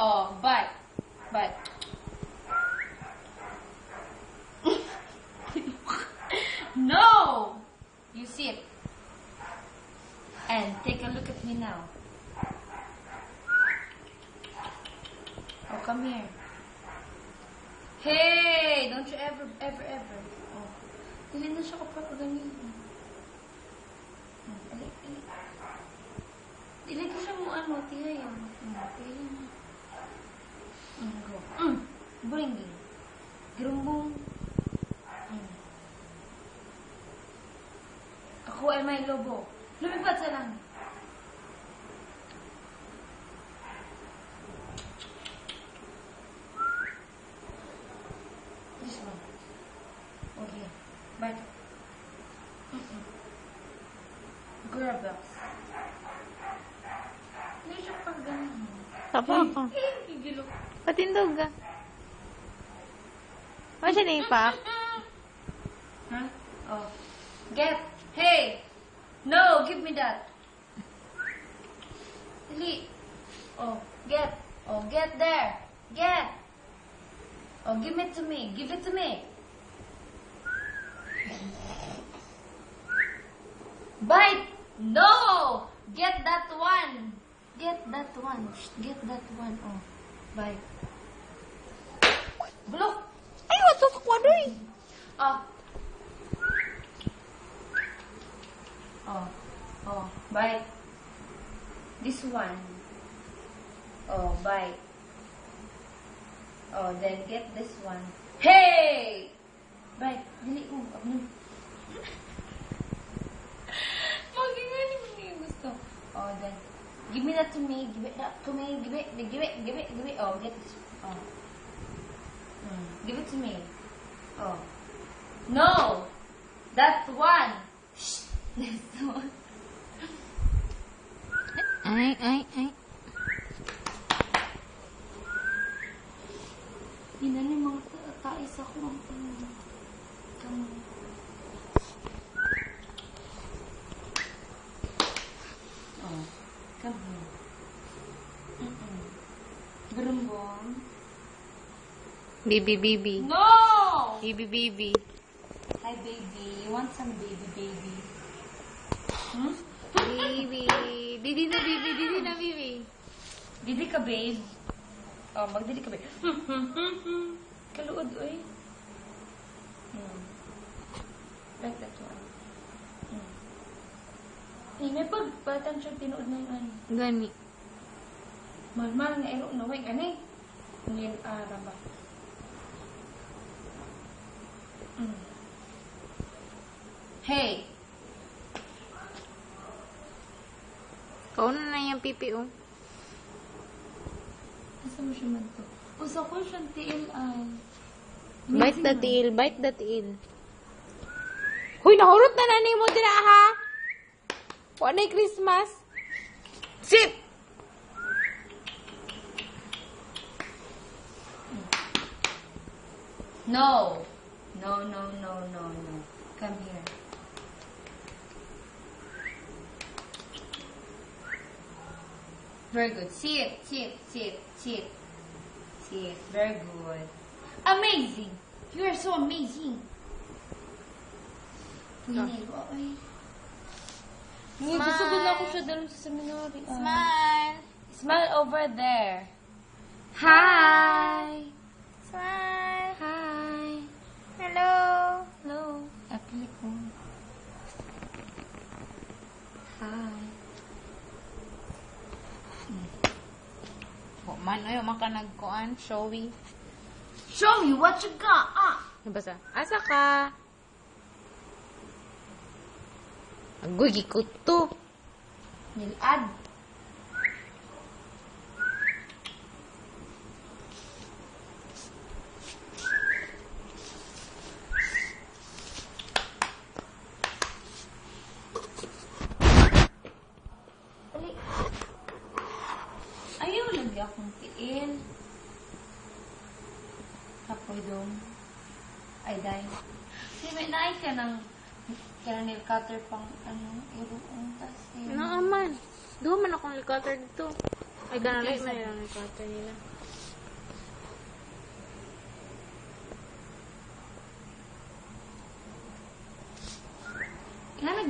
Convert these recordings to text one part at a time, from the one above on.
Oh, bite. Bite. No! You sit. And take a look at me now. Oh, come here. Hey! Don't you ever. Oh. Dili na siya kapag ganyan. Dili ko siya mo ano, tihay yan. Go. Buringgi. Girumbong. Ako ay may lobo. Lumipad sa lang. This one. Okay. Bye. Grab. Hindi siya pag ganun. Tapa ka. Gigilo. Patindog ka. Ano siya naipak? Huh? Oh. Get. Hey! No, give me that. Dali. Oh, get. Oh, get there. Get. Oh, give it to me. Give it to me. Bite. No! Get that one. Get that one. Get that one. Oh, bite. Block. Ay, wato ka kwadoy. Oh. Oh. Oh, bite. This one. Oh, bite. Oh, then get this one. Hey! Bite. Dili. Magaling mo yung gusto. Oh, then. Give me that to me. Give it that to me. Give it. Oh, get this. Oh. Give it to me. Oh. No! That one. Shh. This one. Ay. Yun na yung mga tais ako. Come on. Oh. Come here. Berumbong. Bibi. No! Bibi. Hi, baby. You want some baby? Hmm? Bibi. Didi na bibi. Didi ka, babe. Oh, magdidi ka, babe. Kaluod, oy. Like that one. May pagpatan siya tinuod na yung ano. Gani. Mal nga ero na, wait, ani? Ngayon, raba. Hey! Kauna na yung pipi, oh. Asa mo siya man to? Usa ko siyang tiil ay. Bite the tail. Huy, nahurot na nani mo dira, ha? Wala Christmas. Sit! No. Come here. Very good. Sit. Very good. Amazing. You are so amazing. Smile. Gusto ko na ako siya dalawang sa seminary. Smile. Smile over there. Hi. Smile. Hi. Hello. Hello. Apili ko. Hi. Man, ayaw makanagkuan. Showy. Show me what you got. Nabasa. Asa ka? Agoy, gikot to. Nilad. Ayaw lagi akong tiil. Kapoy dong. Ay, day. May naay ka ng nail cutter pang iruong tas. Naaman. Doon man akong cutter dito. Ay, ganalay man yung cutter nila.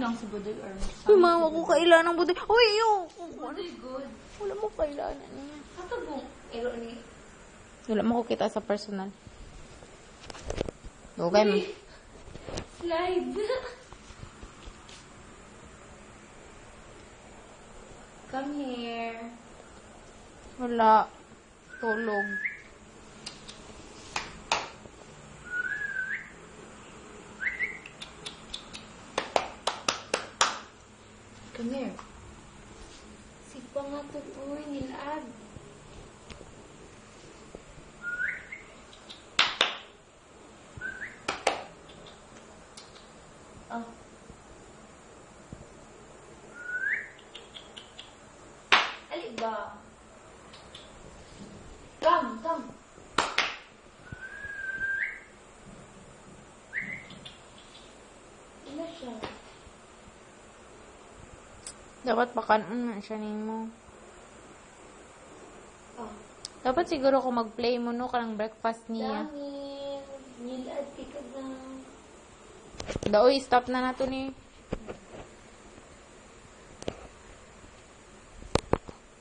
lang si Budoy or Uy, mga ko kailan ng buti. Uy, yung. Budoy good. Wala mo kailan niya. Kato bong ero ni... Wala mo ko kita sa personal. Okay, mo. Slide. Come here. Wala. Tulog. Come here. Sipa nga to po, nilaag. Oh. Ali ba? Come. Ano siya? Dapat pakanon na siya nimo. Oh. Dapat siguro kung mag-play mo no kanang breakfast niya. Dami. Nilaag ka na. Daoy, stop na nato ni.